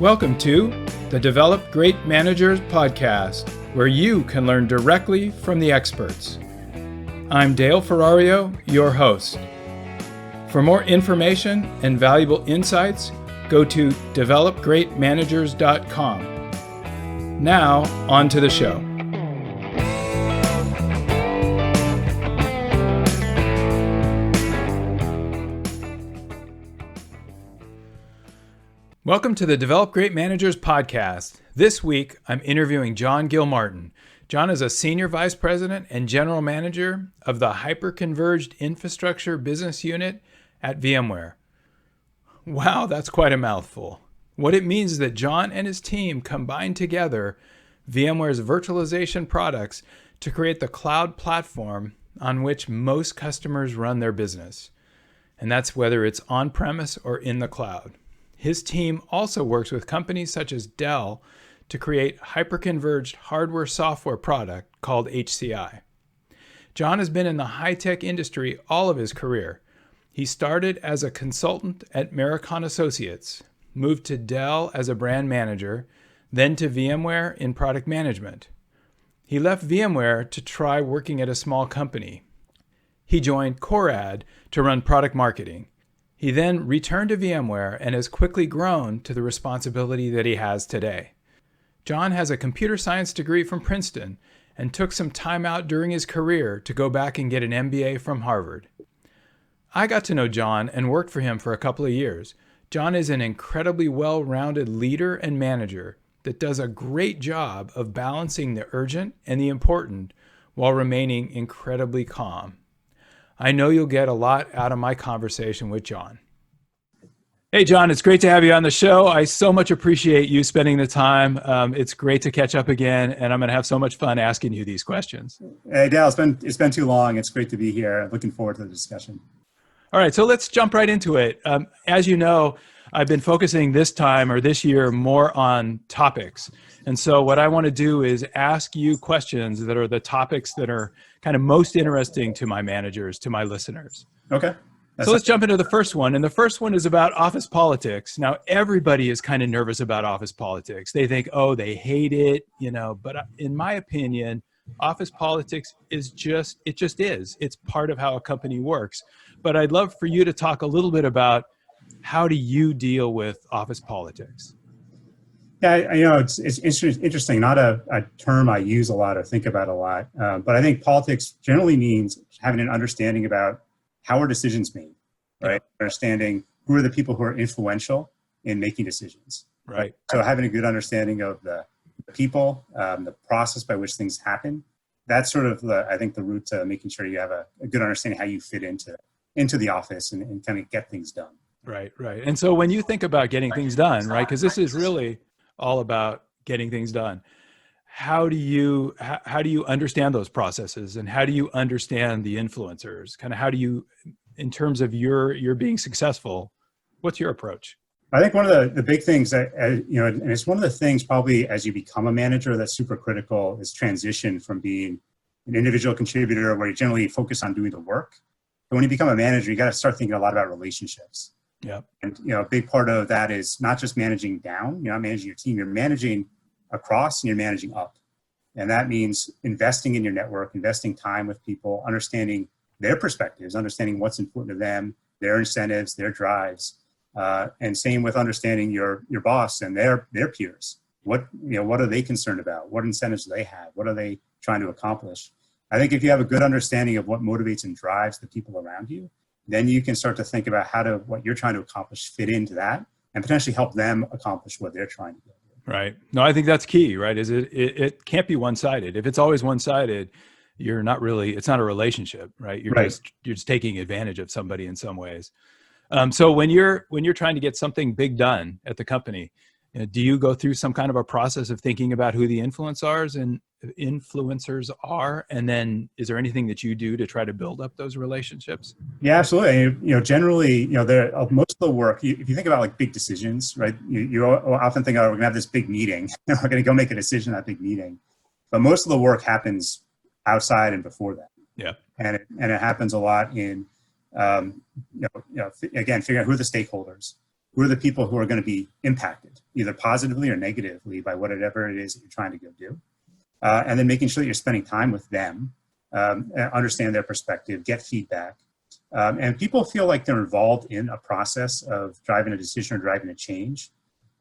Welcome to the Develop Great Managers podcast, where you can learn directly from the experts. I'm Dale Ferrario, your host. For more information and valuable insights, go to developgreatmanagers.com. Now, on to the show. Welcome to the Develop Great Managers podcast. This week, I'm interviewing John Gilmartin. John is a Senior Vice President and General Manager of the Hyperconverged Infrastructure Business Unit at VMware. Wow, that's quite a mouthful. What it means is that John and his team combined together VMware's virtualization products to create the cloud platform on which most customers run their business. And that's whether it's on-premise or in the cloud. His team also works with companies such as Dell to create hyperconverged hardware-software product called HCI. John has been in the high-tech industry all of his career. He started as a consultant at Marakon Associates, moved to Dell as a brand manager, then to VMware in product management. He left VMware to try working at a small company. He joined Coraid to run product marketing. He then returned to VMware and has quickly grown to the responsibility that he has today. John has a computer science degree from Princeton and took some time out during his career to go back and get an MBA from Harvard. I got to know John and worked for him for a couple of years. John is an incredibly well-rounded leader and manager that does a great job of balancing the urgent and the important while remaining incredibly calm. I know you'll get a lot out of my conversation with John. Hey, John, it's great to have you on the show. I so much appreciate you spending the time. It's great to catch up again, and I'm going to have so much fun asking you these questions. Hey, Dale, it's been too long. It's great to be here. Looking forward to the discussion. All right, so let's jump right into it. As you know, I've been focusing this time or this year more on topics. And so what I want to do is ask you questions that are the topics that are kind of most interesting to my managers, to my listeners. Okay. So let's jump into the first one. And the first one is about office politics. Now, everybody is kind of nervous about office politics. They think, oh, they hate it, but in my opinion, office politics is just is. It's part of how a company works. But I'd love for you to talk a little bit about how do you deal with office politics? Yeah, it's interesting, not a term I use a lot or think about a lot, but I think politics generally means having an understanding about how are decisions made, right? Yeah. Understanding who are the people who are influential in making decisions. Right. So having a good understanding of the people, the process by which things happen, that's sort of, I think, the route to making sure you have a good understanding how you fit into the office and kind of get things done. Right. And so when you think about getting things done, right, because this is really all about getting things done. How do you understand those processes, and how do you understand the influencers? Kind of how do you, in terms of your being successful, what's your approach? I think one of the big things that, and it's one of the things probably as you become a manager that's super critical is transition from being an individual contributor where you generally focus on doing the work. But when you become a manager, you got to start thinking a lot about relationships. Yeah. And, a big part of that is not just managing down, you're not managing your team, you're managing across and you're managing up. And that means investing in your network, investing time with people, understanding their perspectives, understanding what's important to them, their incentives, their drives, and same with understanding your boss and their peers. What are they concerned about? What incentives do they have? What are they trying to accomplish? I think if you have a good understanding of what motivates and drives the people around you, then you can start to think about what you're trying to accomplish fit into that and potentially help them accomplish what they're trying to do. Right. No, I think that's key, right? Is it can't be one-sided. If it's always one-sided, it's not a relationship, right? You're just taking advantage of somebody in some ways. So when you're trying to get something big done at the company, do you go through some kind of a process of thinking about who the influencers are, and then is there anything that you do to try to build up those relationships? Yeah, absolutely. Generally, most of the work, if you think about like big decisions, right? You often think, oh, we're gonna have this big meeting, and we're gonna go make a decision at that big meeting, but most of the work happens outside and before that. Yeah, and it happens a lot in, again, figuring out who are the stakeholders. who are the people who are going to be impacted, either positively or negatively, by whatever it is that you're trying to go do. And then making sure that you're spending time with them, understand their perspective, get feedback. And people feel like they're involved in a process of driving a decision or driving a change,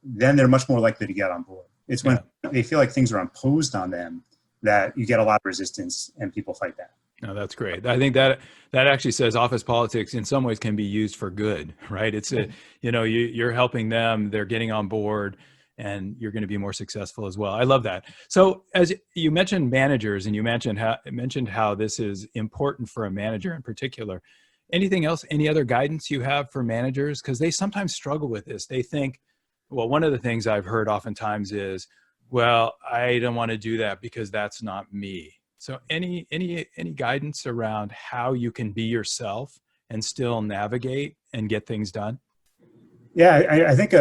then they're much more likely to get on board. It's when they feel like things are imposed on them that you get a lot of resistance and people fight back. No, that's great. I think that actually says office politics in some ways can be used for good, right? It's you're helping them, they're getting on board, and you're going to be more successful as well. I love that. So as you mentioned managers, and you mentioned how this is important for a manager in particular. Anything else, any other guidance you have for managers? Because they sometimes struggle with this. They think, well, one of the things I've heard oftentimes is, well, I don't want to do that because that's not me. So any guidance around how you can be yourself and still navigate and get things done? Yeah, I think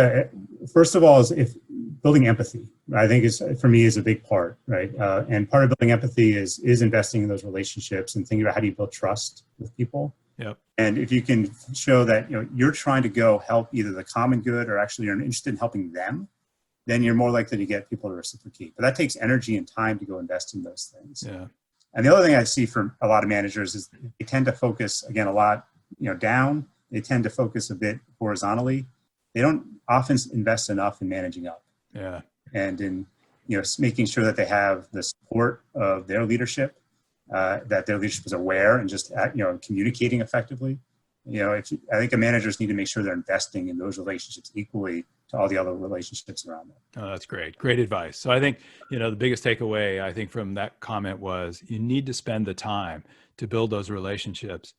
first of all is if building empathy. I think for me is a big part, right? And part of building empathy is investing in those relationships and thinking about how do you build trust with people. Yep. And if you can show that you're trying to go help either the common good or actually you're interested in helping them, then you're more likely to get people to reciprocate. But that takes energy and time to go invest in those things. Yeah. And the other thing I see from a lot of managers is they tend to focus, again, a lot down. They tend to focus a bit horizontally. They don't often invest enough in managing up. Yeah. And in making sure that they have the support of their leadership, that their leadership is aware and just communicating effectively. I think managers need to make sure they're investing in those relationships equally to all the other relationships around them. Oh, that's great. Great advice. So I think, the biggest takeaway I think from that comment was you need to spend the time to build those relationships,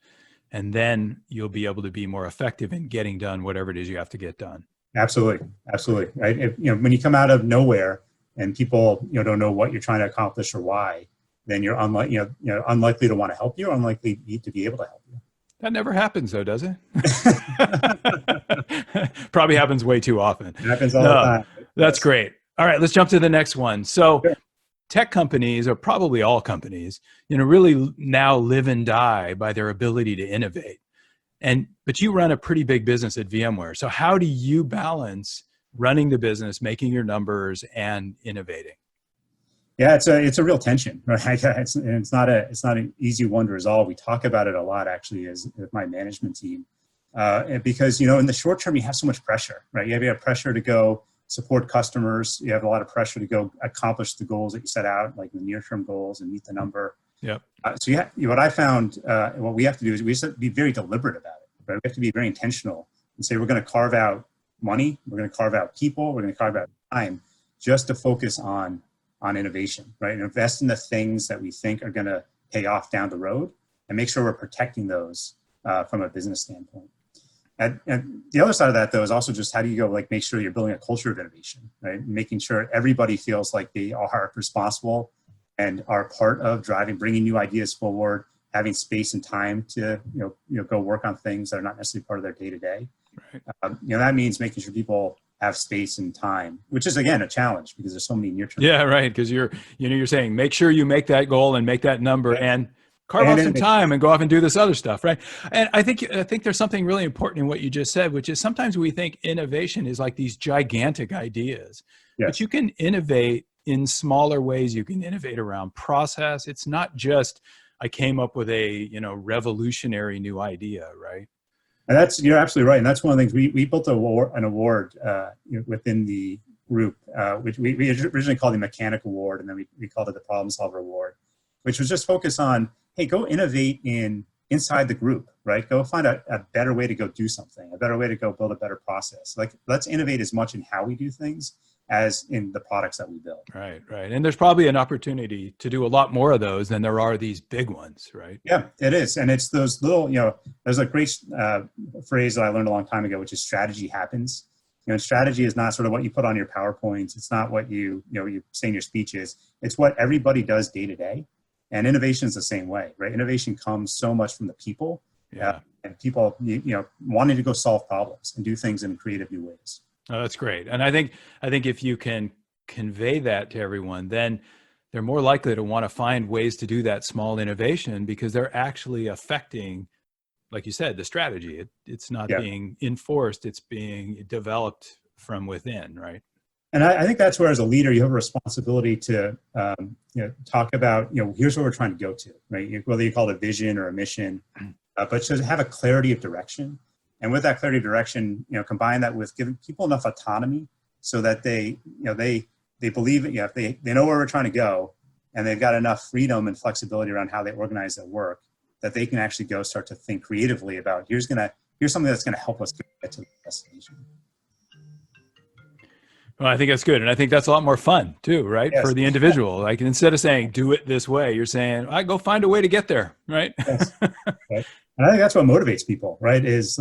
and then you'll be able to be more effective in getting done whatever it is you have to get done. Absolutely. Absolutely. Right. When you come out of nowhere and people, don't know what you're trying to accomplish or why, then you're unlikely to want to help you or unlikely to be able to help you. That never happens though, does it? Probably happens way too often. It happens all the time. That's great. All right, let's jump to the next one. So sure. Tech companies, or probably all companies, really now live and die by their ability to innovate. But you run a pretty big business at VMware. So how do you balance running the business, making your numbers, and innovating? Yeah, it's a real tension, right? It's not an easy one to resolve. We talk about it a lot, actually, with my management team, because in the short term you have so much pressure, right? You have pressure to go support customers. You have a lot of pressure to go accomplish the goals that you set out, like the near-term goals, and meet the number. Yeah. What I found, what we have to do is we have to be very deliberate about it. Right? We have to be very intentional and say we're going to carve out money, we're going to carve out people, we're going to carve out time, just to focus on innovation, right? And invest in the things that we think are going to pay off down the road, and make sure we're protecting those from a business standpoint. And the other side of that, though, is also just how do you go make sure you're building a culture of innovation, right? Making sure everybody feels like they are responsible and are part of bringing new ideas forward, having space and time to go work on things that are not necessarily part of their day to day. That means making sure people have space and time, which is again a challenge because there's so many near-term. Yeah, right. Because you're saying make sure you make that goal and make that number, and carve out some time and go off and do this other stuff, right? And I think there's something really important in what you just said, which is sometimes we think innovation is like these gigantic ideas, but you can innovate in smaller ways. You can innovate around process. It's not just I came up with a revolutionary new idea, right? And you're absolutely right. And that's one of the things we built an award within the group, which we originally called the Mechanic Award, and then we called it the Problem Solver Award, which was just focused on, hey, go innovate inside the group, right? Go find a better way to go do something, a better way to go build a better process. Let's innovate as much in how we do things as in the products that we build. Right. And there's probably an opportunity to do a lot more of those than there are these big ones, right? Yeah, it is. And it's those little, there's a great phrase that I learned a long time ago, which is strategy happens. Strategy is not sort of what you put on your PowerPoints. It's not what you say in your speeches. It's what everybody does day to day. And innovation is the same way, right? Innovation comes so much from the people, and people, wanting to go solve problems and do things in creative new ways. Oh, that's great. And I think if you can convey that to everyone, then they're more likely to want to find ways to do that small innovation because they're actually affecting like you said, the strategy. It's not Yeah. being enforced, it's being developed from within, right? And I think that's where, as a leader, you have a responsibility to talk about, here's where we're trying to go to, right? Whether you call it a vision or a mission, but to have a clarity of direction. And with that clarity of direction, combine that with giving people enough autonomy so that they believe it. If they know where we're trying to go, and they've got enough freedom and flexibility around how they organize their work, that they can actually go start to think creatively about here's something that's going to help us get to the destination. Well, I think that's good. And I think that's a lot more fun too, right? Yes. For the individual. Like instead of saying, do it this way, you're saying, I go find a way to get there, right? Yes. Right. And I think that's what motivates people, right? Is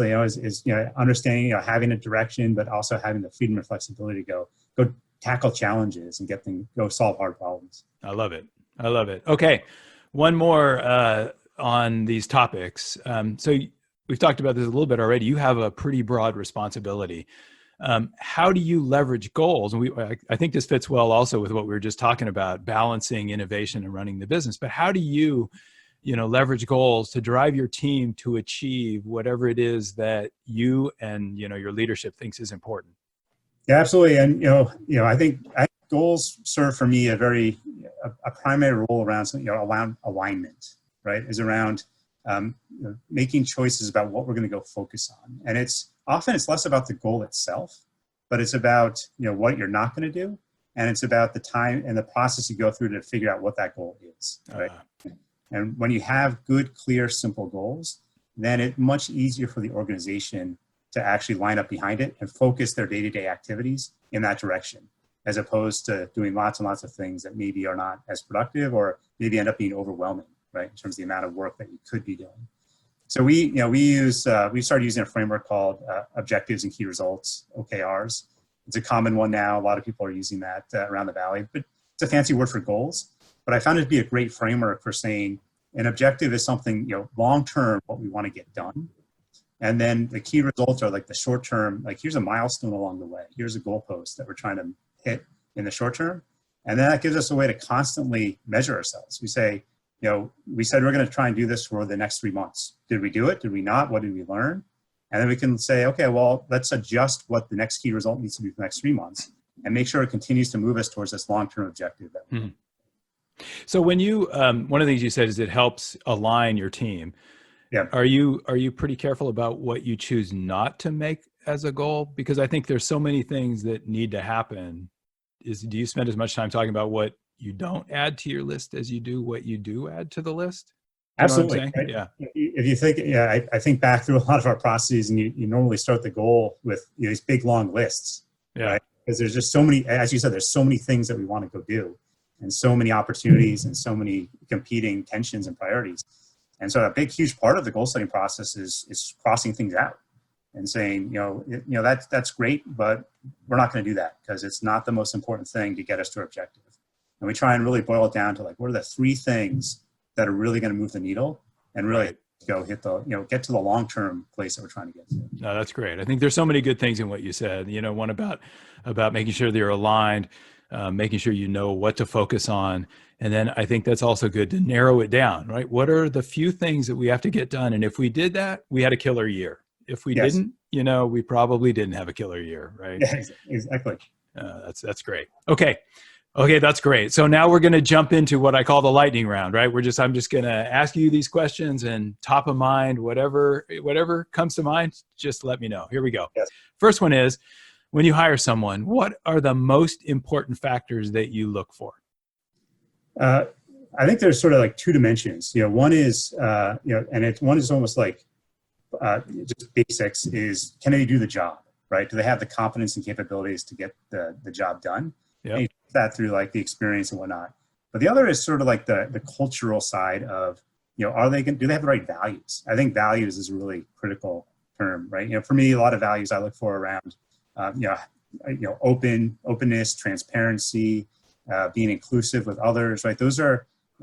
understanding, having a direction, but also having the freedom and flexibility to go tackle challenges and go solve hard problems. I love it. I love it. Okay. One more on these topics. So we've talked about this a little bit already. You have a pretty broad responsibility. How do you leverage goals? And I think this fits well also with what we were just talking about, balancing innovation and running the business. But how do you leverage goals to drive your team to achieve whatever it is that you and, your leadership thinks is important? Yeah, absolutely. And, I think goals serve for me a primary role around alignment, right? Is around making choices about what we're going to go focus on. And it's less about the goal itself, but it's about, what you're not going to do. And it's about the time and the process you go through to figure out what that goal is, right? And when you have good, clear, simple goals, then it's much easier for the organization to actually line up behind it and focus their day-to-day activities in that direction, as opposed to doing lots and lots of things that maybe are not as productive or maybe end up being overwhelming, right, in terms of the amount of work that you could be doing. So we started using a framework called Objectives and Key Results, OKRs. It's a common one now. A lot of people are using that around the Valley, but it's a fancy word for goals. But I found it to be a great framework for saying an objective is something, long-term, what we want to get done. And then the key results are like the short-term, like here's a milestone along the way. Here's a goalpost that we're trying to hit in the short term. And then that gives us a way to constantly measure ourselves. We say, we said we're going to try and do this for the next 3 months. Did we do it? Did we not? What did we learn? And then we can say, okay, well, let's adjust what the next key result needs to be for the next 3 months and make sure it continues to move us towards this long-term objective. So when you, one of the things you said is it helps align your team. Yeah. Are you pretty careful about what you choose not to make as a goal? Because I think there's so many things that need to happen. Do you spend as much time talking about what you don't add to your list as you do what you do add to the list? Absolutely. Right? Yeah. If you think, I think back through a lot of our processes, and you normally start the goal with these big long lists, right? Because there's just so many, as you said, there's so many things that we want to go do, and so many opportunities, and so many competing tensions and priorities. And so a big, huge part of the goal setting process is crossing things out and saying, that's great, but we're not going to do that because it's not the most important thing to get us to our objective. And we try and really boil it down to like, what are the 3 things that are really going to move the needle and really go hit get to the long-term place that we're trying to get to. No, that's great. I think there's so many good things in what you said, one about making sure that you're aligned, making sure you know what to focus on. And then I think that's also good to narrow it down, right? What are the few things that we have to get done? And if we did that, we had a killer year. If we didn't, we probably didn't have a killer year, right? Yeah, exactly. That's great. Okay, that's great. So now we're going to jump into what I call the lightning round, right? I'm just going to ask you these questions, and top of mind, whatever comes to mind, just let me know. Here we go. Yes. First one is, when you hire someone, what are the most important factors that you look for? I think there's sort of like 2 dimensions. One is, one is almost like just basics is, can they do the job, right? Do they have the competence and capabilities to get the job done? Yep. And you do that through like the experience and whatnot. But the other is sort of like the cultural side of, do they have the right values? I think values is a really critical term, right? For me, a lot of values I look for around, openness, transparency, being inclusive with others, right?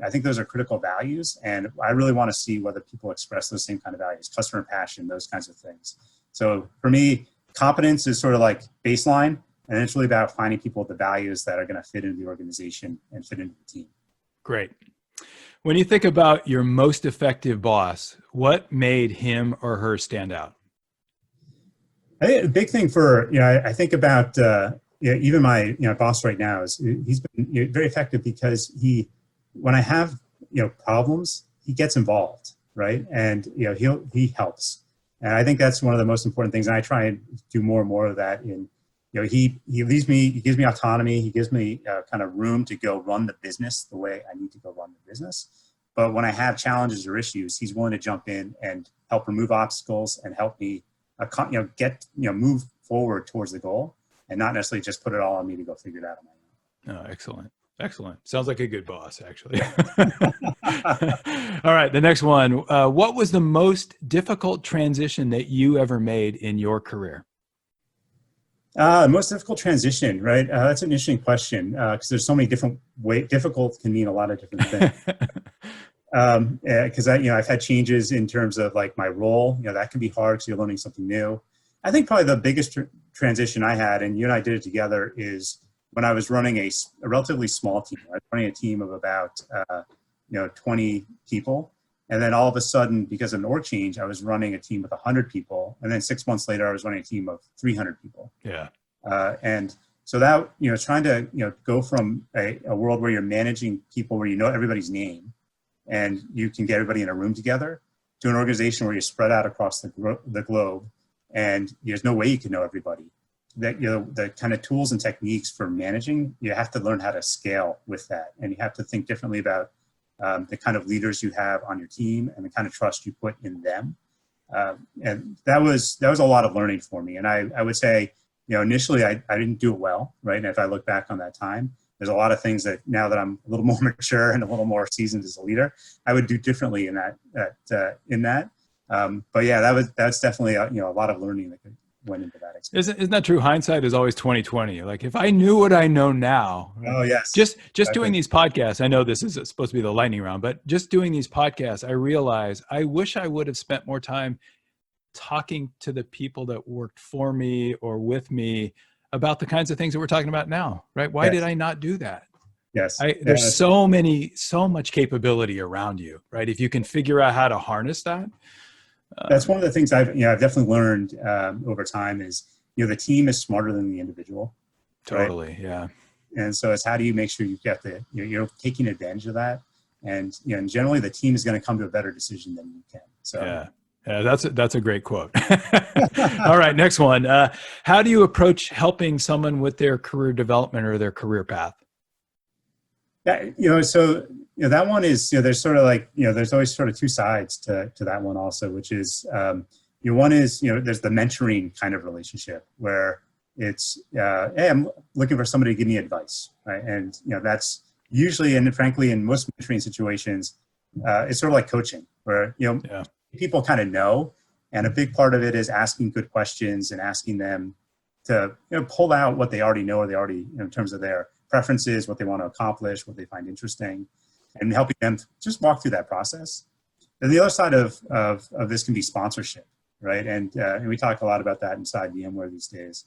I think those are critical values. And I really want to see whether people express those same kind of values, customer passion, those kinds of things. So for me, competence is sort of like baseline. And it's really about finding people with the values that are going to fit into the organization and fit into the team. Great. When you think about your most effective boss, what made him or her stand out? I think a big thing for, I think about, even my, boss right now is he's been very effective because when I have, problems, he gets involved, right? And, he helps. And I think that's one of the most important things. And I try and do more and more of that he gives me autonomy. He gives me kind of room to go run the business the way I need to go run the business. But when I have challenges or issues, he's willing to jump in and help remove obstacles and help me move forward towards the goal, and not necessarily just put it all on me to go figure it out on my own. Oh, excellent. Sounds like a good boss, actually. All right, the next one. What was the most difficult transition that you ever made in your career? Most difficult transition, right? That's an interesting question because there's so many different ways. Difficult can mean a lot of different things. Because I've had changes in terms of like my role. That can be hard because you're learning something new. I think probably the biggest transition I had, and you and I did it together, is when I was running a relatively small team. I was running a team of about 20 people, and then all of a sudden, because of an org change, I was running a team with 100 people, and then 6 months later, I was running a team of 300 people. Yeah, and so that trying to go from a world where you're managing people where you know everybody's name and you can get everybody in a room together, to an organization where you're spread out across the globe and there's no way you can know everybody. That the kind of tools and techniques for managing, you have to learn how to scale with that, and you have to think differently about the kind of leaders you have on your team and the kind of trust you put in them. And that was a lot of learning for me. And I would say, initially I didn't do it well, right? And if I look back on that time, there's a lot of things that now that I'm a little more mature and a little more seasoned as a leader, I would do differently in that. But yeah, that's definitely a lot of learning that went into that experience. Isn't that true? Hindsight is always 20/20. Like if I knew what I know now, right? Oh yes, just doing these podcasts. I know this is supposed to be the lightning round, but just doing these podcasts, I realize I wish I would have spent more time talking to the people that worked for me or with me about the kinds of things that we're talking about now, right? Why did I not do that? Yes. There's so much capability around you, right? If you can figure out how to harness that. That's one of the things I've definitely learned over time is, the team is smarter than the individual. Totally. Right? Yeah. And so it's how do you make sure you get you're taking advantage of that. And, generally the team is going to come to a better decision than you can. So yeah. That's a great quote. All right, next one. How do you approach helping someone with their career development or their career path? Yeah, so that one is there's sort of like there's always sort of two sides to that one also, which is one is there's the mentoring kind of relationship where it's hey, I'm looking for somebody to give me advice, right? And that's usually, and frankly in most mentoring situations, it's sort of like coaching where people kind of know, and a big part of it is asking good questions and asking them to pull out what they already know, or they already in terms of their preferences, what they want to accomplish, what they find interesting, and helping them just walk through that process. And the other side of this can be sponsorship, right? And we talk a lot about that inside VMware these days.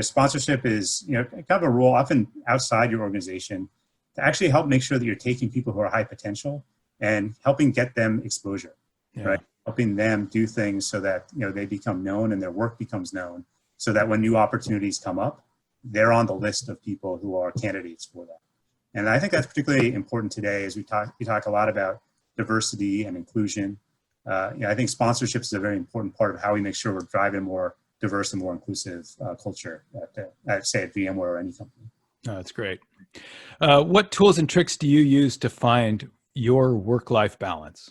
Sponsorship is kind of a role often outside your organization to actually help make sure that you're taking people who are high potential and helping get them exposure, right? Helping them do things so that they become known and their work becomes known, so that when new opportunities come up, they're on the list of people who are candidates for that. And I think that's particularly important today as we talk a lot about diversity and inclusion. I think sponsorship is a very important part of how we make sure we're driving more diverse and more inclusive culture at say at VMware or any company. Oh, that's great. What tools and tricks do you use to find your work-life balance?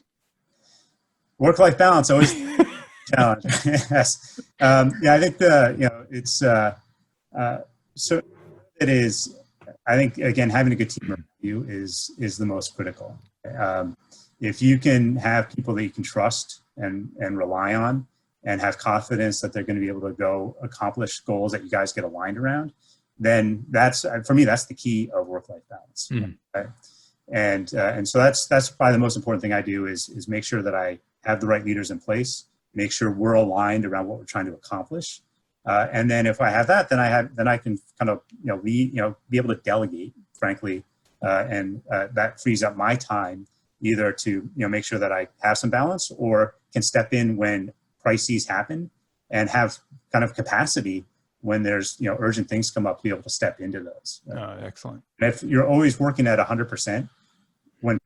Work-life balance always a challenge. Yes. I think it's so it is. I think again having a good team around you is the most critical. If you can have people that you can trust and rely on, and have confidence that they're going to be able to go accomplish goals that you guys get aligned around, then that's for me that's the key of work-life balance. Right? And so that's probably the most important thing I do is make sure that I have the right leaders in place, make sure we're aligned around what we're trying to accomplish. And then if I have that, then I can kind of lead, be able to delegate, frankly, and that frees up my time either to make sure that I have some balance, or can step in when crises happen and have kind of capacity when there's urgent things come up to be able to step into those. Oh, excellent. And if you're always working at 100%, when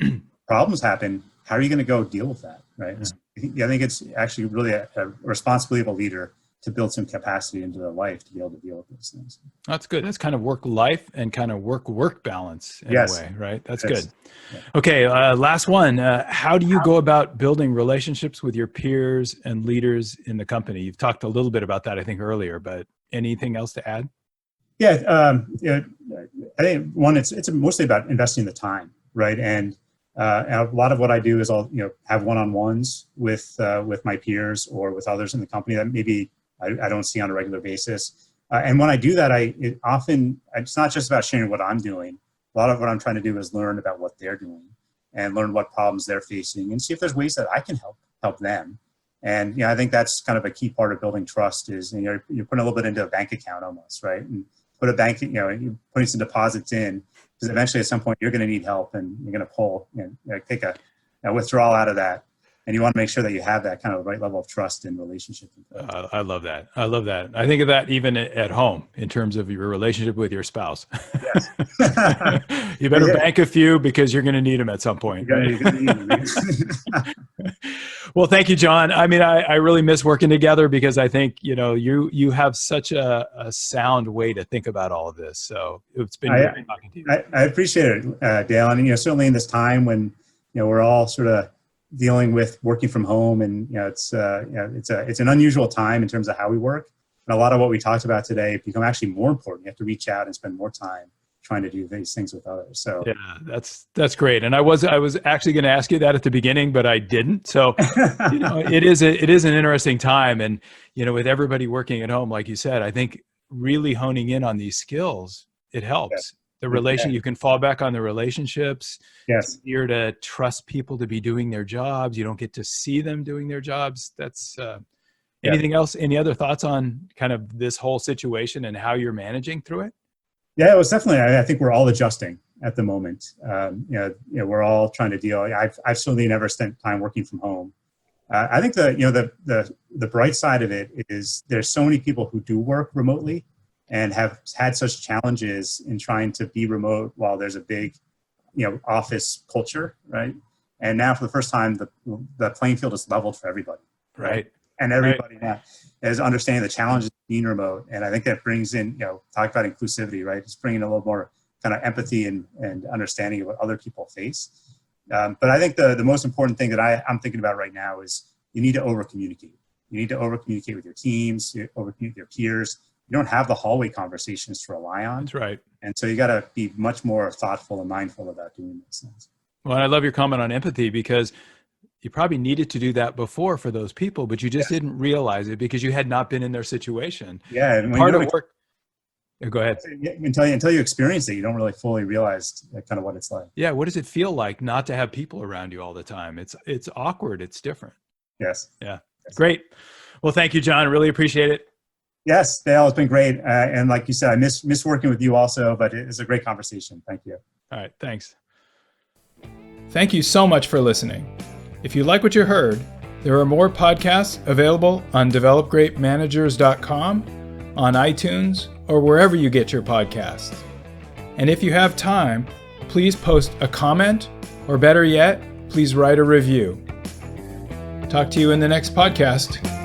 problems happen, how are you going to go deal with that, right? Yeah. I think it's actually really a responsibility of a leader to build some capacity into their life to be able to deal with those things. That's good. That's kind of work-life and kind of work balance in a way, right? That's good. Yeah. Okay, last one. How do you go about building relationships with your peers and leaders in the company? You've talked a little bit about that, I think, earlier, but anything else to add? Yeah, I think one, it's mostly about investing the time, right? And a lot of what I do is I'll have one-on-ones with my peers or with others in the company that maybe I don't see on a regular basis. And when I do that, it's not just about sharing what I'm doing. A lot of what I'm trying to do is learn about what they're doing and learn what problems they're facing and see if there's ways that I can help them. And I think that's kind of a key part of building trust is you're putting a little bit into a bank account almost, right? And put a bank, you're putting some deposits in, because eventually at some point you're going to need help and you're going to pull and take a withdrawal out of that. And you want to make sure that you have that kind of right level of trust and relationship. I love that. I love that. I think of that even at home in terms of your relationship with your spouse. Yes. You better bank a few because you're going to need them at some point. You're going to need them. Well, thank you, John. I mean, I really miss working together because I think, you have such a sound way to think about all of this. So it's been great talking to you. I appreciate it, Dale. And, certainly in this time when, we're all sort of dealing with working from home, and it's an unusual time in terms of how we work, and a lot of what we talked about today become actually more important. You have to reach out and spend more time trying to do these things with others. So yeah, that's great. And I was actually going to ask you that at the beginning, but I didn't. So it is an interesting time, and with everybody working at home, like you said, I think really honing in on these skills, it helps. Yeah. You can fall back on the relationships. Yes. It's easier to trust people to be doing their jobs. You don't get to see them doing their jobs. That's anything else? Any other thoughts on kind of this whole situation and how you're managing through it? Yeah, it was definitely, I think we're all adjusting at the moment. We're all trying to deal. I've certainly never spent time working from home. I think the bright side of it is there's so many people who do work remotely and have had such challenges in trying to be remote while there's a big, office culture, right? And now for the first time, the playing field is leveled for everybody, right? And everybody now is understanding the challenges of being remote. And I think that brings in, talk about inclusivity, right? It's bringing a little more kind of empathy and understanding of what other people face. But I think the most important thing that I'm thinking about right now is you need to over-communicate. You need to over-communicate with your teams, over-communicate with your peers. You don't have the hallway conversations to rely on. That's right. And so you got to be much more thoughtful and mindful about doing those things. Well, I love your comment on empathy because you probably needed to do that before for those people, but you just didn't realize it because you had not been in their situation. Yeah. And part of work. Go ahead. Until you experience it, you don't really fully realize kind of what it's like. Yeah. What does it feel like not to have people around you all the time? It's awkward. It's different. Yes. Yeah. Great. Well, thank you, John. Really appreciate it. Yes, Dale, it's been great. And like you said, I miss working with you also, but it's a great conversation. Thank you. All right. Thanks. Thank you so much for listening. If you like what you heard, there are more podcasts available on developgreatmanagers.com, on iTunes, or wherever you get your podcasts. And if you have time, please post a comment, or better yet, please write a review. Talk to you in the next podcast.